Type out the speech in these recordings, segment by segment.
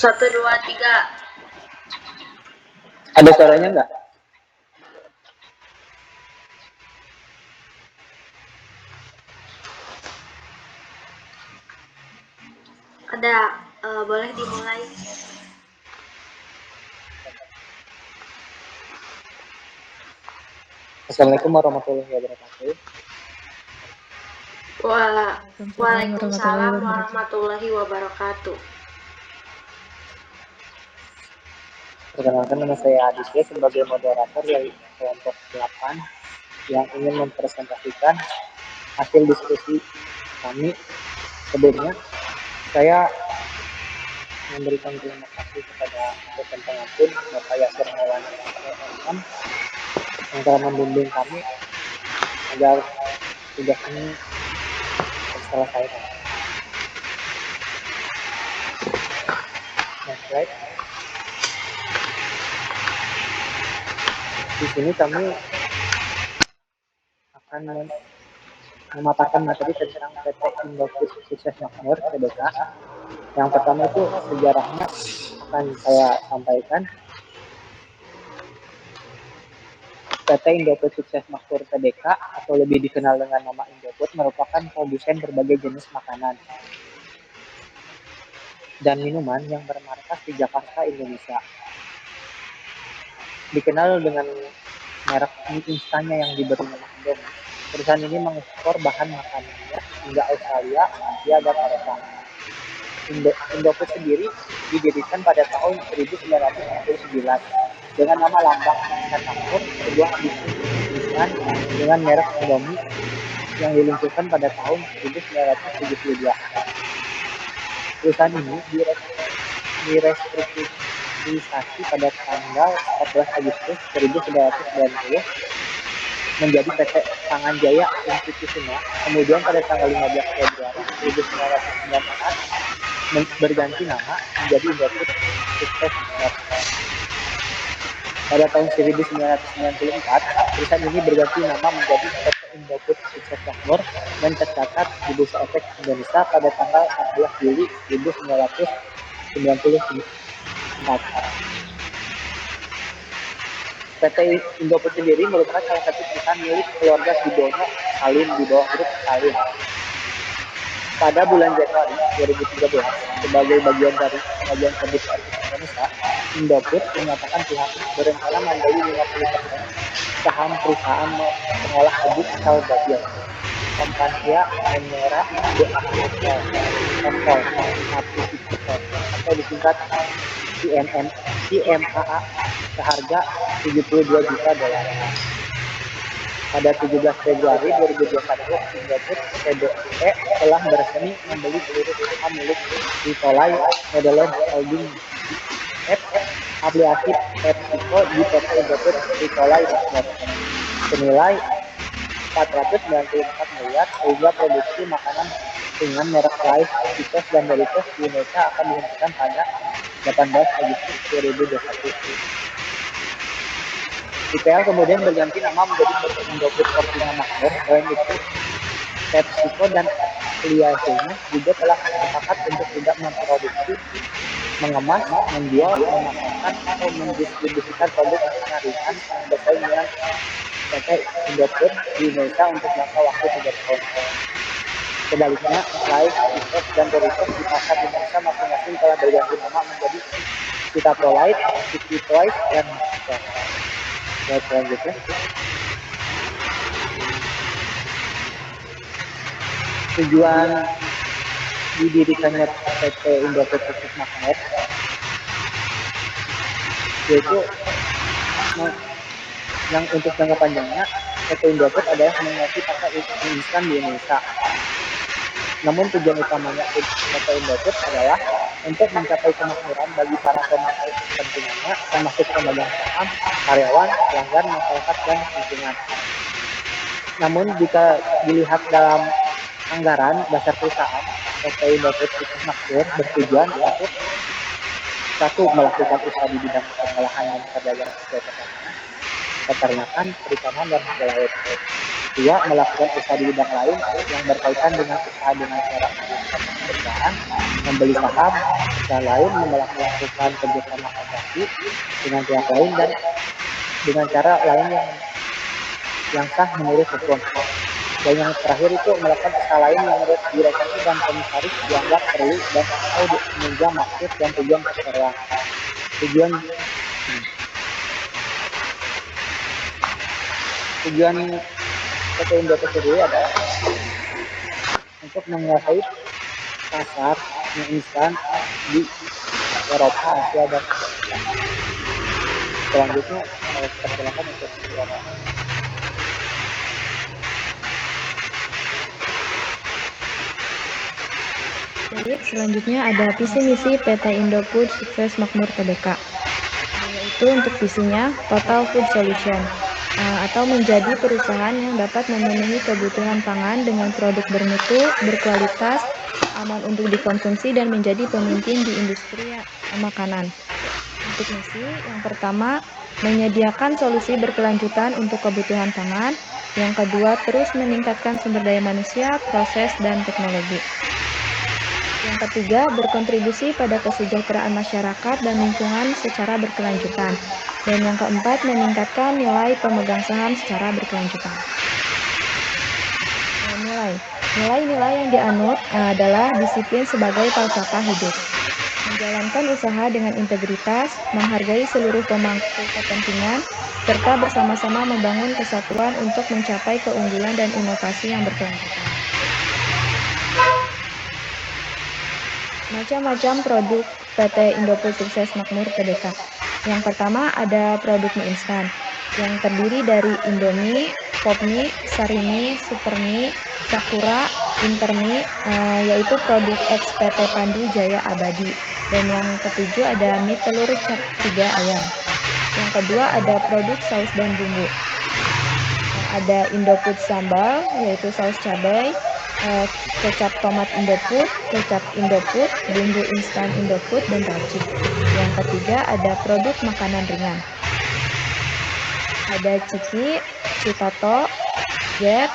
Satu, dua, tiga. Ada suaranya nggak? Ada. Boleh dimulai. Assalamualaikum warahmatullahi wabarakatuh. Waalaikumsalam warahmatullahi wabarakatuh. Perkenalkan, nama saya Aditya sebagai moderator dari kelompok 8 yang ingin mempresentasikan hasil diskusi kami. Sebelumnya, saya memberikan terima kasih kepada dosen pengampu Bapak Yasir Maulana MM yang telah membimbing kami agar tugas ini terselesaikan. Next slide. Di sini kami akan memaparkan materi tentang PT Indofood Sukses Makmur (TBK). Yang pertama itu sejarahnya akan saya sampaikan. PT Indofood Sukses Makmur (TBK) atau lebih dikenal dengan nama Indofood merupakan produsen berbagai jenis makanan dan minuman yang bermarkas di Jakarta, Indonesia. Dikenal dengan merek mie instannya yang diberi nama Indomie. Perusahaan ini mengekspor bahan makanannya hingga Australia, Asia, dan Eropa. Indofood sendiri didirikan pada tahun 1969 dengan nama lambang Instan Makmur, sebuah bisnis instan dengan merek Indomie yang diluncurkan pada tahun 1972. Perusahaan ini direstrukturisasi pada tanggal 14 Agustus 1990 menjadi PT Pangan Jaya Institutional. Kemudian pada tanggal 15 Februari 1994 berganti nama menjadi Indofood Sukses Makmur. Pada tahun 1994, perusahaan ini berganti nama menjadi PT Indofood Sukses Makmur dan tercatat di Bursa Efek Indonesia pada tanggal 14 Juli 1994. PT Indofood sendiri merupakan salah satu perusahaan milik keluarga Sudono Salim di bawah grup Salim. Pada bulan Januari 2013, sebagai bagian dari pengajuan ke Bursa Efek Indonesia, Indofood menyatakan pihaknya berencana membeli 50% saham perusahaan pengolah tebu asal Brazil, Companhia Mineira de Açúcar Empol Mapupico, atau disingkat CMAA, seharga $72 juta. Pada 17 Februari 2021, Indofood PBE telah beresmi membeli seluruh saham milik Ricolai Netherlands Holding F, afiliasi PepsiCo di PT Indofood Ricolai Makmur, senilai 494 miliar, sehingga produksi makanan ringan merek Lays, Cheetos, dan Doritos di Indonesia akan dihentikan pada 18 Agustus 2021. IPL kemudian berganti nama menjadi PT Indofood Cortina Makmur. Selain itu, PepsiCo dan afiliasinya juga telah sepakat untuk tidak memproduksi, mengemas, menjual, memasarkan, atau mendistribusikan produk makanan ringan yang bersaing dengan PT Indofood di Indonesia untuk jangka waktu 3 tahun. Sebaliknya, Lays, Cheetos, dan Doritos di pasar Indonesia masing-masing telah berganti nama menjadi Vitaprolite, Sticky Toys, dan Maxstar. Slide selanjutnya. Tujuan didirikannya PT Indofood Sukses Makmur yaitu yang untuk jangka panjangnya PT Indofood adalah menguasai pasar mie instan di Indonesia. Namun tujuan utamanya PT Indofood adalah untuk mencapai kemakmuran bagi para pemakai kepentingannya, termasuk pemegang saham, karyawan, pelanggan, masyarakat, dan lingkungan. Namun jika dilihat dalam anggaran dasar perusahaan, PT Indofood Sukses Makmur bertujuan untuk 1. Melakukan usaha di bidang pengolahan dan perdagangan sesuai peternakan, perikanan, dan hasil laut. Dua, melakukan usaha di bidang lain yang berkaitan dengan usaha dengan cara mengajukan perusahaan, membeli saham perusahaan lain, melakukan kerjasama transaksi dengan pihak lain, dan dengan cara lain yang sah menurut hukum. Dan yang terakhir itu melakukan usaha lain yang menurut direksi dan komisaris dianggap perlu dan atau menunjang maksud dan tujuan perseroan. Tujuan tujuan PT Indofood sendiri adalah untuk menguasai pasar mie instan di Eropa, Asia, dan Amerika. Selanjutnya, persilakan untuk silakan. Baik, selanjutnya ada visi misi PT Indofood Sukses Makmur Tbk, yaitu untuk visinya Total Food Solution, atau menjadi perusahaan yang dapat memenuhi kebutuhan pangan dengan produk bermutu, berkualitas, aman untuk dikonsumsi, dan menjadi pemimpin di industri makanan. Untuk misi, yang pertama, menyediakan solusi berkelanjutan untuk kebutuhan pangan. Yang kedua, terus meningkatkan sumber daya manusia, proses, dan teknologi. Yang ketiga, berkontribusi pada kesejahteraan masyarakat dan lingkungan secara berkelanjutan. Dan yang keempat, meningkatkan nilai pemegang saham secara berkelanjutan. Nilai-nilai yang dianut adalah disiplin sebagai falsafah hidup, menjalankan usaha dengan integritas, menghargai seluruh pemangku kepentingan, serta bersama-sama membangun kesatuan untuk mencapai keunggulan dan inovasi yang berkelanjutan. Macam-macam produk PT Indofood Sukses Makmur Tbk. Yang pertama ada produk mie instan yang terdiri dari Indomie, Popmie, Sarimi, Supermie, Sakura, Intermie, yaitu produk ex PT Pandu Jaya Abadi. Dan yang ketujuh ada mie telur cap 3 ayam. Yang kedua ada produk saus dan bumbu. Ada Indofood sambal, yaitu saus cabai, kecap tomat Indofood, kecap Indofood, bumbu instan Indofood, dan racik. Yang ketiga ada produk makanan ringan. Ada Ciki, Citato, Jet,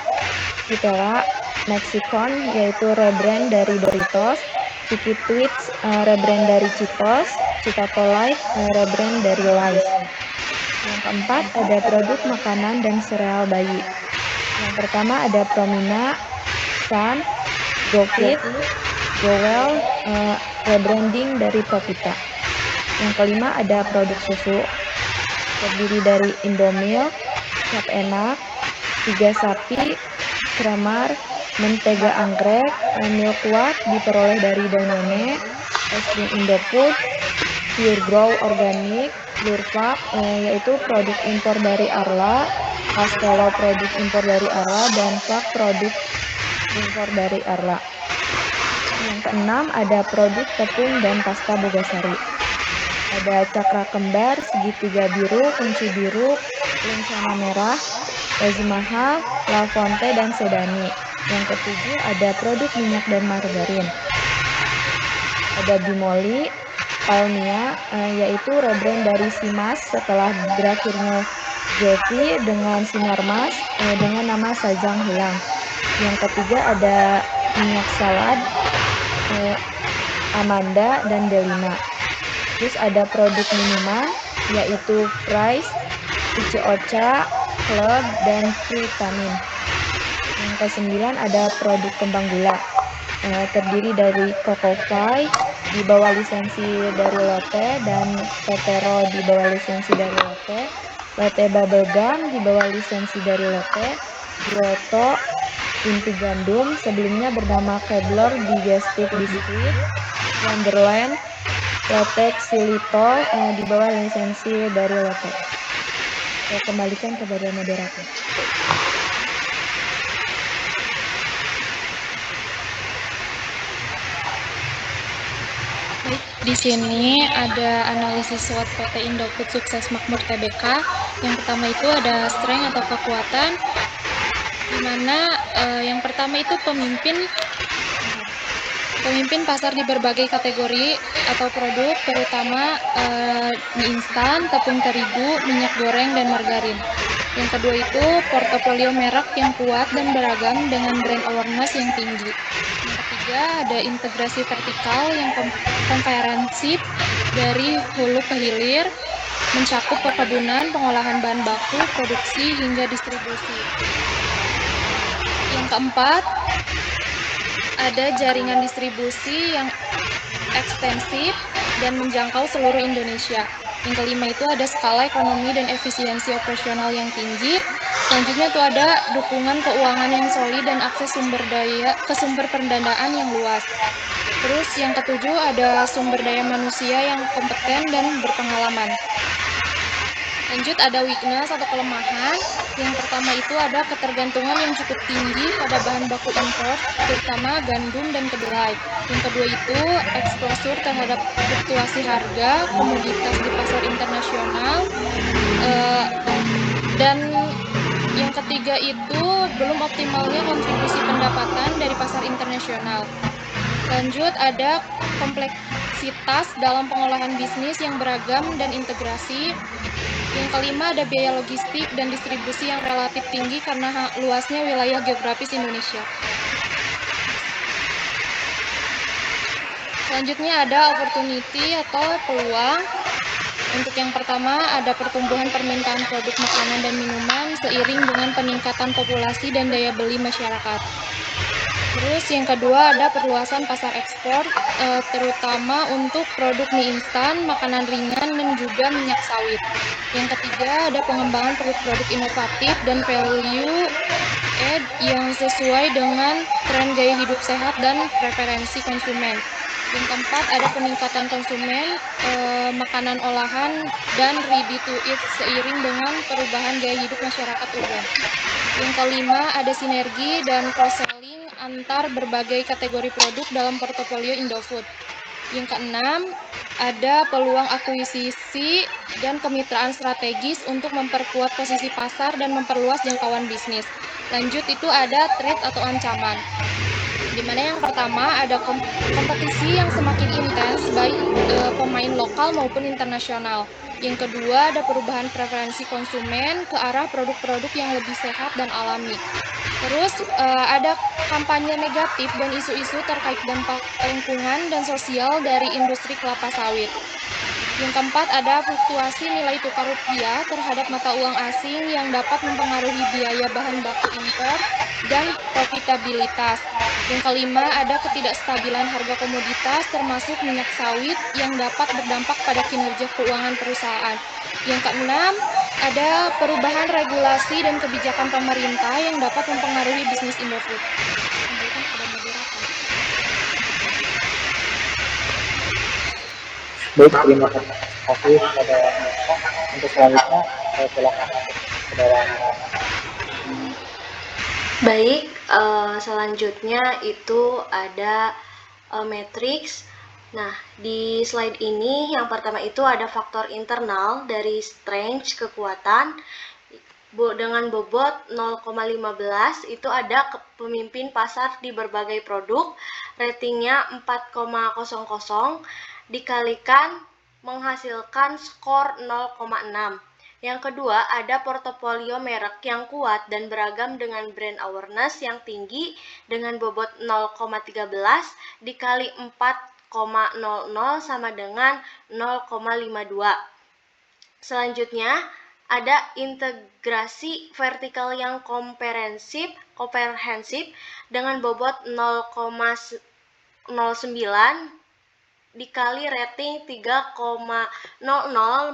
Kitela, Mexicon, yaitu rebrand dari Doritos, Ciki Tweets, rebrand dari Cheetos, Citato Light, rebrand dari Lays. Yang keempat ada produk makanan dan sereal bayi. Yang pertama ada Promina, Sun, GoFit, Gowell, rebranding dari Topita. Yang kelima ada produk susu, terdiri dari Indomilk, Cap Enak, 3 Sapi, Kremar, Mentega Anggrek, Milkwat diperoleh dari Danone, es krim Indofood, Pure Grow Organik, Lurpak, yaitu produk impor dari Arla, Castelo produk impor dari Arla, dan Pak produk impor dari Arla. Yang keenam ada produk tepung dan pasta Bogasari. Ada Cakra Kembar, Segitiga Biru, Kunci Biru, Lencana Merah, Taj Mahal, La Fonte, dan Sedani. Yang ketujuh ada produk minyak dan margarin. Ada Bimoli, Palmia, yaitu rebrand dari Simas setelah berakhirnya Jevi dengan Sinarmas dengan nama Sajang Hilang. Yang ketiga ada minyak salad, Amanda, dan Delina. Terus ada produk minuman, yaitu Price, Ichi Ocha, Club, dan Vitamin. Yang kesembilan ada produk kembang gula, terdiri dari Coco Pie, di bawah lisensi dari Lotte, dan Petero di bawah lisensi dari Lotte, Latte Bubblegum di bawah lisensi dari Lotte, Grotto, Inti Gandum, sebelumnya bernama Kebler Digestive Biscuit, Wonderland, Lotte Xylitol, di bawah lisensi dari Lotte. Saya kembalikan kepada moderator. Di sini ada analisis SWOT PT Indofood Sukses Makmur Tbk. Yang pertama itu ada strength atau kekuatan, di mana yang pertama itu pemimpin pasar di berbagai kategori atau produk, terutama mie instan, tepung terigu, minyak goreng, dan margarin. Yang kedua itu portofolio merek yang kuat dan beragam dengan brand awareness yang tinggi. Yang ketiga ada integrasi vertikal yang komprehensif dari hulu ke hilir, mencakup perkebunan, pengolahan bahan baku, produksi, hingga distribusi. Yang keempat, ada jaringan distribusi yang ekstensif dan menjangkau seluruh Indonesia. Yang kelima itu ada skala ekonomi dan efisiensi operasional yang tinggi. Selanjutnya itu ada dukungan keuangan yang solid dan akses sumber pendanaan yang luas. Terus yang ketujuh ada sumber daya manusia yang kompeten dan berpengalaman. Lanjut ada weakness atau kelemahan. Yang pertama itu ada ketergantungan yang cukup tinggi pada bahan baku impor, terutama gandum dan kedelai. Yang kedua itu exposure terhadap fluktuasi harga komoditas di pasar internasional. Dan yang ketiga itu belum optimalnya kontribusi pendapatan dari pasar internasional. Lanjut ada kompleksitas dalam pengolahan bisnis yang beragam dan integrasi. Yang kelima ada biaya logistik dan distribusi yang relatif tinggi karena luasnya wilayah geografis Indonesia. Selanjutnya ada opportunity atau peluang. Untuk yang pertama ada pertumbuhan permintaan produk makanan dan minuman seiring dengan peningkatan populasi dan daya beli masyarakat. Terus yang kedua ada perluasan pasar ekspor, terutama untuk produk mie instan, makanan ringan, dan juga minyak sawit. Yang ketiga ada pengembangan produk-produk inovatif dan value add yang sesuai dengan tren gaya hidup sehat dan preferensi konsumen. Yang keempat ada peningkatan konsumen makanan olahan dan ready to eat seiring dengan perubahan gaya hidup masyarakat urban. Yang kelima ada sinergi dan cross-selling antar berbagai kategori produk dalam portofolio Indofood. Yang keenam ada peluang akuisisi dan kemitraan strategis untuk memperkuat posisi pasar dan memperluas jangkauan bisnis. Lanjut itu ada threat atau ancaman. Di mana yang pertama ada kompetisi yang semakin intens baik pemain lokal maupun internasional. Yang kedua ada perubahan preferensi konsumen ke arah produk-produk yang lebih sehat dan alami. Terus ada kampanye negatif dan isu-isu terkait dampak lingkungan dan sosial dari industri kelapa sawit. Yang keempat ada fluktuasi nilai tukar rupiah terhadap mata uang asing yang dapat mempengaruhi biaya bahan baku impor dan profitabilitas. Yang kelima ada ketidakstabilan harga komoditas termasuk minyak sawit yang dapat berdampak pada kinerja keuangan perusahaan. Yang keenam ada perubahan regulasi dan kebijakan pemerintah yang dapat mempengaruhi bisnis Indofood. Lanjutkan kepada moderator. Baik, terima kasih kepada Mbak. Untuk selanjutnya, silakan saudara Nara. Baik, selanjutnya itu ada matriks. Nah, di slide ini yang pertama itu ada faktor internal dari strength kekuatan dengan bobot 0,15 itu ada pemimpin pasar di berbagai produk, ratingnya 4,00 dikalikan menghasilkan skor 0,6. Yang kedua, ada portofolio merek yang kuat dan beragam dengan brand awareness yang tinggi dengan bobot 0,13 dikali 4,00 sama dengan 0,52. Selanjutnya, ada integrasi vertikal yang komprehensif dengan bobot 0,09 dikali rating 3,00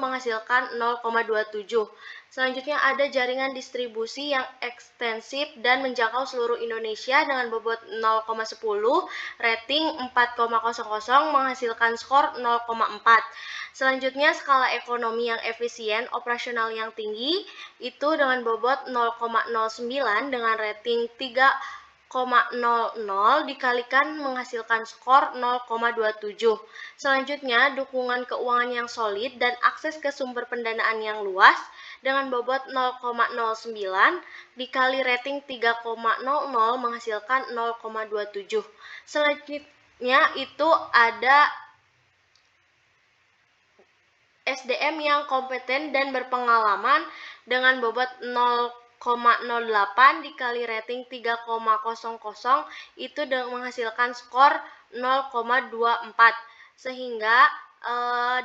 menghasilkan 0,27. Selanjutnya ada jaringan distribusi yang ekstensif dan menjangkau seluruh Indonesia dengan bobot 0,10, rating 4,00 menghasilkan skor 0,4. Selanjutnya skala ekonomi yang efisien, operasional yang tinggi itu dengan bobot 0,09 dengan rating 3,00 dikalikan menghasilkan skor 0,27. Selanjutnya, dukungan keuangan yang solid dan akses ke sumber pendanaan yang luas dengan bobot 0,09 dikali rating 3,00 menghasilkan 0,27. Selanjutnya itu ada SDM yang kompeten dan berpengalaman dengan bobot 0,08 dikali rating 3,00 itu menghasilkan skor 0,24, sehingga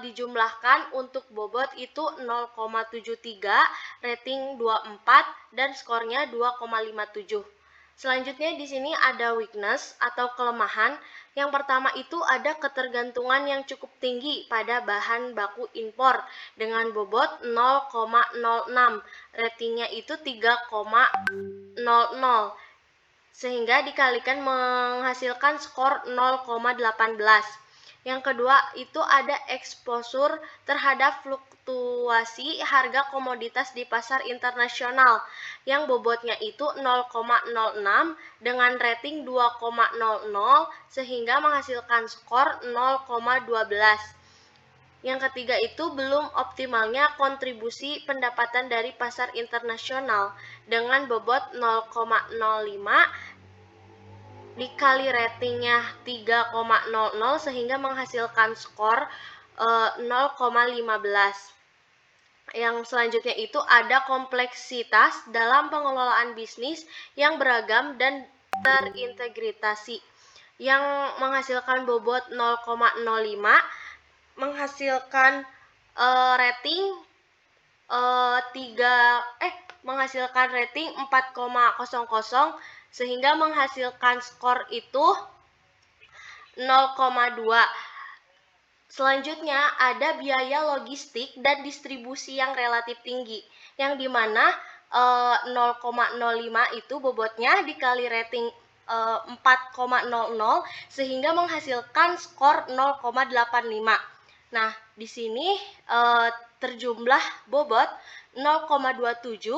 dijumlahkan untuk bobot itu 0,73, rating 24 dan skornya 2,57. Selanjutnya di sini ada weakness atau kelemahan. Yang pertama itu ada ketergantungan yang cukup tinggi pada bahan baku impor dengan bobot 0,06, ratingnya itu 3,00, sehingga dikalikan menghasilkan skor 0,18. Yang kedua itu ada exposure terhadap fluktuasi harga komoditas di pasar internasional yang bobotnya itu 0,06 dengan rating 2,00 sehingga menghasilkan skor 0,12. Yang ketiga itu belum optimalnya kontribusi pendapatan dari pasar internasional dengan bobot 0,05 dikali ratingnya 3,00 sehingga menghasilkan skor 0,15. Yang selanjutnya itu ada kompleksitas dalam pengelolaan bisnis yang beragam dan terintegrasi yang menghasilkan bobot 0,05 menghasilkan rating 4,00 sehingga menghasilkan skor itu 0,2. Selanjutnya ada biaya logistik dan distribusi yang relatif tinggi, yang dimana 0,05 itu bobotnya dikali rating 4,00 sehingga menghasilkan skor 0,85. Nah, di sini terjumlah bobot 0,27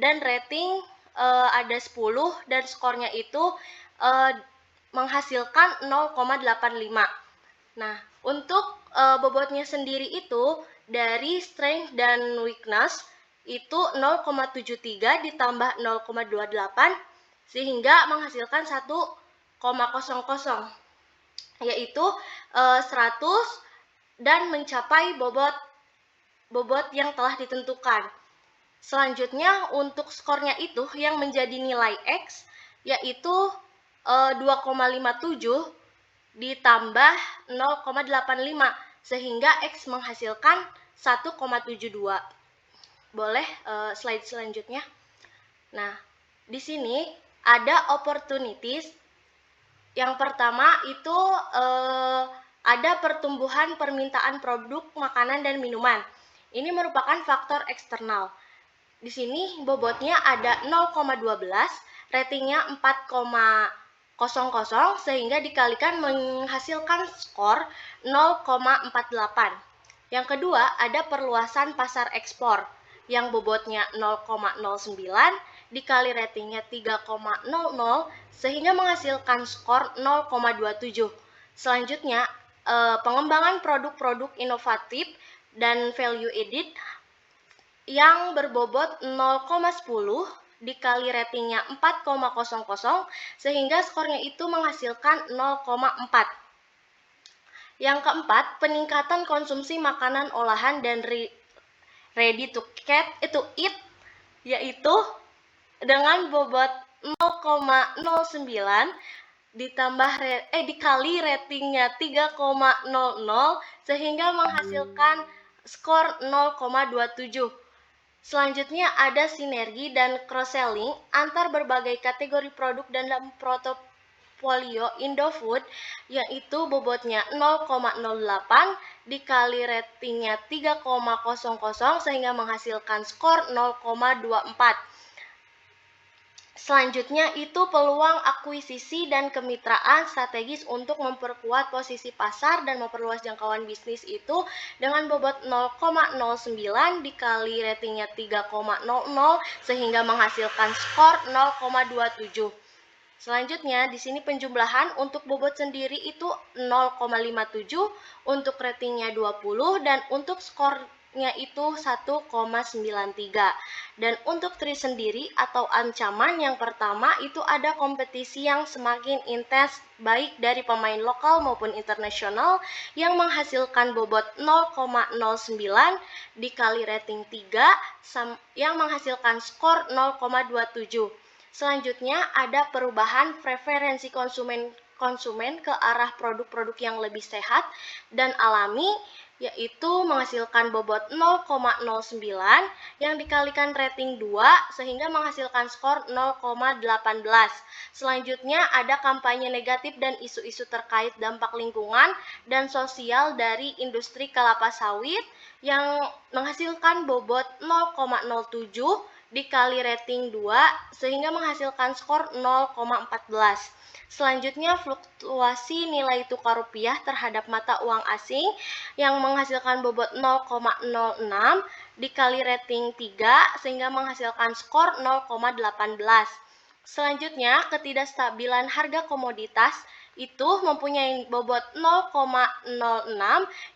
dan rating ada 10 dan skornya itu menghasilkan 0,85. Nah, untuk bobotnya sendiri itu dari strength dan weakness itu 0,73 ditambah 0,28 sehingga menghasilkan 1,00, yaitu 100 dan mencapai bobot yang telah ditentukan. Selanjutnya untuk skornya itu yang menjadi nilai X yaitu 2,57 ditambah 0,85 sehingga X menghasilkan 1,72. Boleh slide selanjutnya. Nah, di sini ada opportunities. Yang pertama itu ada pertumbuhan permintaan produk makanan dan minuman. Ini merupakan faktor eksternal. Di sini bobotnya ada 0,12, ratingnya 4,00 sehingga dikalikan menghasilkan skor 0,48. Yang kedua ada perluasan pasar ekspor yang bobotnya 0,09 dikali ratingnya 3,00 sehingga menghasilkan skor 0,27. Selanjutnya pengembangan produk-produk inovatif dan value added yang berbobot 0,10 dikali ratingnya 4,00 sehingga skornya itu menghasilkan 0,4. Yang keempat, peningkatan konsumsi makanan olahan dan ready to eat yaitu dengan bobot 0,09 dikali ratingnya 3,00 sehingga menghasilkan skor 0,27. Selanjutnya ada sinergi dan cross-selling antar berbagai kategori produk dalam portofolio Indofood, yaitu bobotnya 0,08 dikali ratingnya 3,00 sehingga menghasilkan skor 0,24. Selanjutnya itu peluang akuisisi dan kemitraan strategis untuk memperkuat posisi pasar dan memperluas jangkauan bisnis itu dengan bobot 0,09 dikali ratingnya 3,00 sehingga menghasilkan skor 0,27. Selanjutnya di sini penjumlahan untuk bobot sendiri itu 0,57, untuk ratingnya 20 dan untuk skornya nya itu 1,93. Dan untuk TRI sendiri atau ancaman yang pertama itu ada kompetisi yang semakin intens baik dari pemain lokal maupun internasional yang menghasilkan bobot 0,09 dikali rating 3 yang menghasilkan skor 0,27. Selanjutnya ada perubahan preferensi konsumen ke arah produk-produk yang lebih sehat dan alami, yaitu menghasilkan bobot 0,09 yang dikalikan rating 2 sehingga menghasilkan skor 0,18. Selanjutnya ada kampanye negatif dan isu-isu terkait dampak lingkungan dan sosial dari industri kelapa sawit yang menghasilkan bobot 0,07 dikali rating 2 sehingga menghasilkan skor 0,14. Selanjutnya, fluktuasi nilai tukar rupiah terhadap mata uang asing yang menghasilkan bobot 0,06 dikali rating 3 sehingga menghasilkan skor 0,18. Selanjutnya, ketidakstabilan harga komoditas itu mempunyai bobot 0,06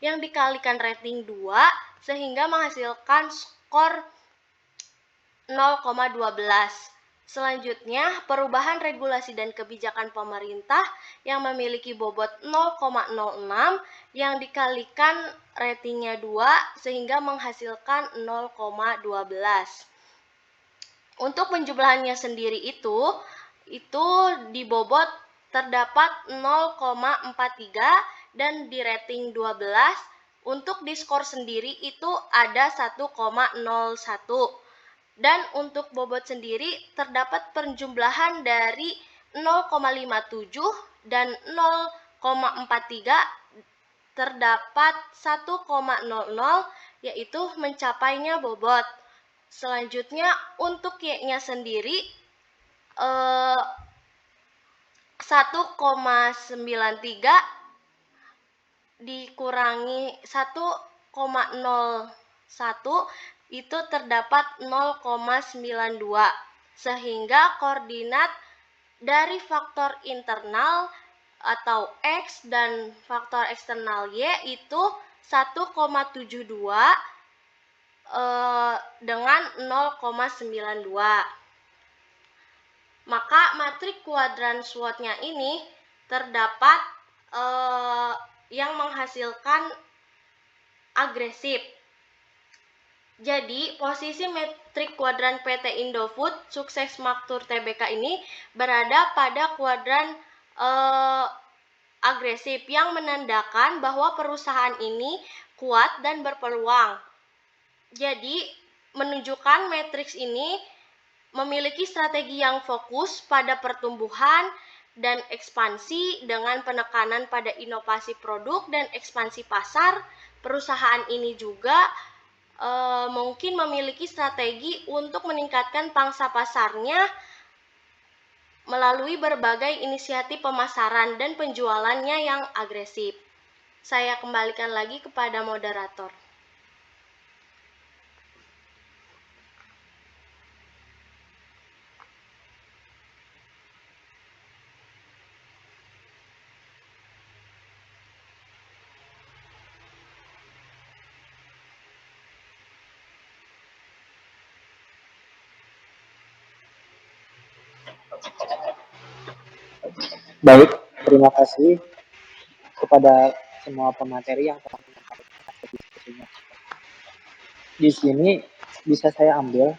yang dikalikan rating 2 sehingga menghasilkan skor 0,12. Selanjutnya, perubahan regulasi dan kebijakan pemerintah yang memiliki bobot 0,06 yang dikalikan ratingnya 2 sehingga menghasilkan 0,12. Untuk penjumlahannya sendiri itu di bobot terdapat 0,43 dan di rating 12. Untuk di skor sendiri itu ada 1,01. Dan untuk bobot sendiri terdapat penjumlahan dari 0,57 dan 0,43 terdapat 1,00 yaitu mencapainya bobot. Selanjutnya untuk Y-nya sendiri 1,93 dikurangi 1,01 itu terdapat 0,92 sehingga koordinat dari faktor internal atau X dan faktor eksternal Y itu 1,72 dengan 0,92. Maka matrik kuadran SWOT-nya ini terdapat yang menghasilkan agresif. Jadi, posisi metrik kuadran PT Indofood Sukses Makmur Tbk ini berada pada kuadran agresif yang menandakan bahwa perusahaan ini kuat dan berpeluang. Jadi, menunjukkan matriks ini memiliki strategi yang fokus pada pertumbuhan dan ekspansi dengan penekanan pada inovasi produk dan ekspansi pasar. Perusahaan ini juga mungkin memiliki strategi untuk meningkatkan pangsa pasarnya melalui berbagai inisiatif pemasaran dan penjualannya yang agresif. Saya kembalikan lagi kepada moderator. Baik, terima kasih kepada semua pemateri yang telah menyampaikan diskusinya. Di sini bisa saya ambil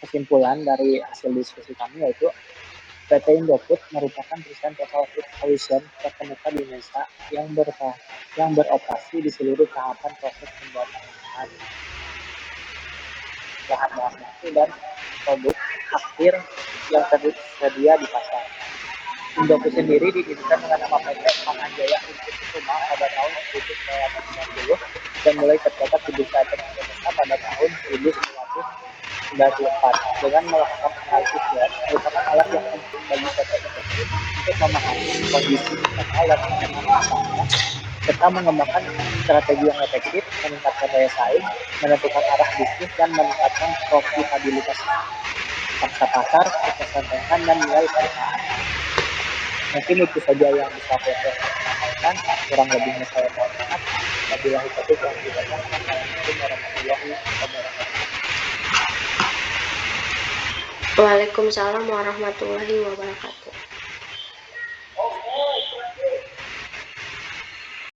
kesimpulan dari hasil diskusi kami, yaitu PT Indofood merupakan perusahaan total food solution terkemuka di Indonesia yang beroperasi di seluruh tahapan proses pembuatan bahan baku dan produk akhir yang tersedia di pasar. Indofood sendiri didirikan dengan nama PT Manganjaya Input Kusuma pada tahun 1990 dan mulai tercatat di Bursa Efek Indonesia pada tahun 1994. Dengan melakukan analisis SWOT merupakan alat yang penting bagi PT Indofood untuk memahami kondisi internal dan eksternal pasarnya, serta mengembangkan strategi yang efektif, meningkatkan daya saing, menentukan arah bisnis, dan meningkatkan profitabilitas pangsa pasar, kepercayaan dan nilai perusahaan. Mungkin itu saja yang bisa saya sampaikan. Kurang lebihnya saya mohon maaf. Wabillahi taufiq wal hidayah. Assalamualaikum warahmatullahi wabarakatuh. Waalaikumsalam warahmatullahi wabarakatuh.